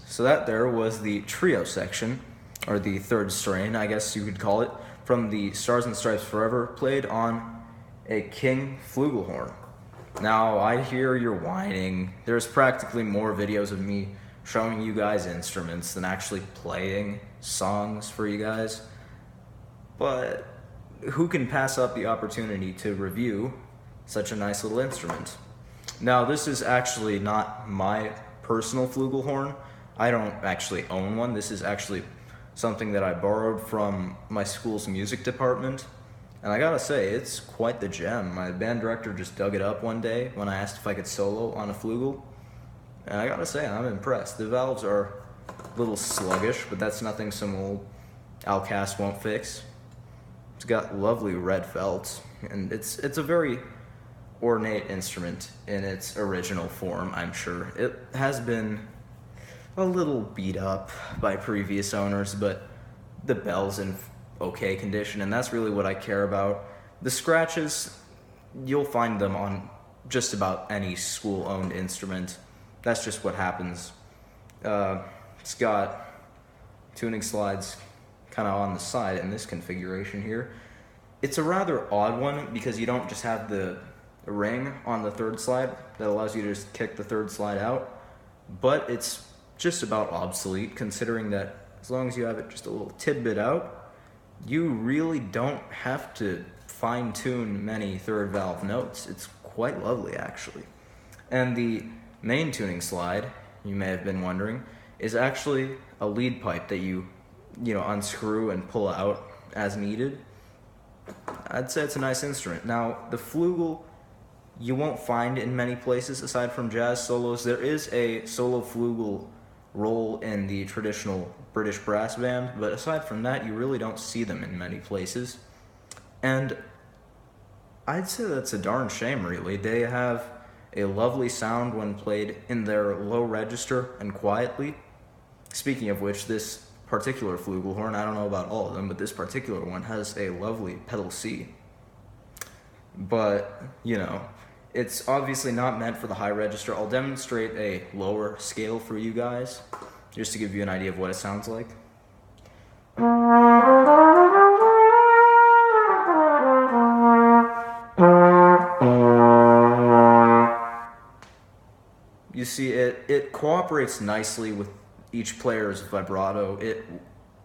So that there was the trio section, or the third strain, I guess you could call it, from the Stars and Stripes Forever, played on a King Flugelhorn. Now, I hear you're whining. There's practically more videos of me showing you guys instruments than actually playing songs for you guys. But who can pass up the opportunity to review such a nice little instrument? Now, this is actually not my personal flugelhorn. I don't actually own one. This is actually something that I borrowed from my school's music department. And I gotta say, it's quite the gem. My band director just dug it up one day when I asked if I could solo on a flugel. And I gotta say, I'm impressed. The valves are a little sluggish, but that's nothing some old Alcast won't fix. It's got lovely red felts, and it's a very ornate instrument in its original form, I'm sure. It has been a little beat up by previous owners, but the bell's in okay condition, and that's really what I care about. The scratches, you'll find them on just about any school-owned instrument. That's just what happens. It's got tuning slides kind of on the side in this configuration here. It's a rather odd one because you don't just have the ring on the third slide that allows you to just kick the third slide out, but it's just about obsolete, considering that as long as you have it just a little tidbit out, you really don't have to fine-tune many third valve notes. It's quite lovely, actually. And the main tuning slide, you may have been wondering, is actually a lead pipe that you unscrew and pull out as needed. I'd say it's a nice instrument. Now, the flugel you won't find in many places aside from jazz solos. There is a solo flugel role in the traditional British brass band, but aside from that, you really don't see them in many places. And I'd say that's a darn shame, really. They have a lovely sound when played in their low register and quietly. Speaking of which, this particular flugelhorn, I don't know about all of them, but this particular one has a lovely pedal C. But, it's obviously not meant for the high register. I'll demonstrate a lower scale for you guys, just to give you an idea of what it sounds like. You see, it cooperates nicely with each player's vibrato.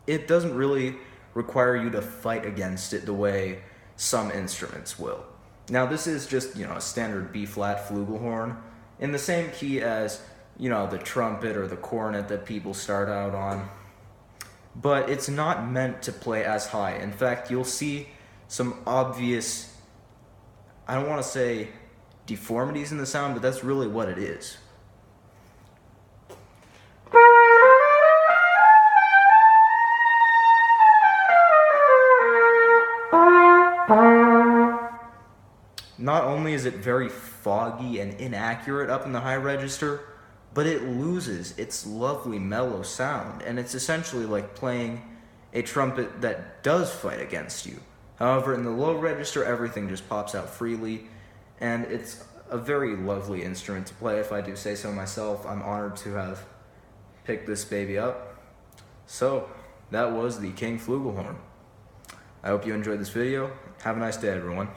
It doesn't really require you to fight against it the way some instruments will. Now, this is just, a standard B-flat flugelhorn in the same key as, the trumpet or the cornet that people start out on. But it's not meant to play as high. In fact, you'll see some obvious, I don't want to say deformities in the sound, but that's really what it is. Not only is it very foggy and inaccurate up in the high register, but it loses its lovely mellow sound, and it's essentially like playing a trumpet that does fight against you. However, in the low register, everything just pops out freely, and it's a very lovely instrument to play, if I do say so myself. I'm honored to have picked this baby up. So, that was the King Flugelhorn. I hope you enjoyed this video. Have a nice day, everyone.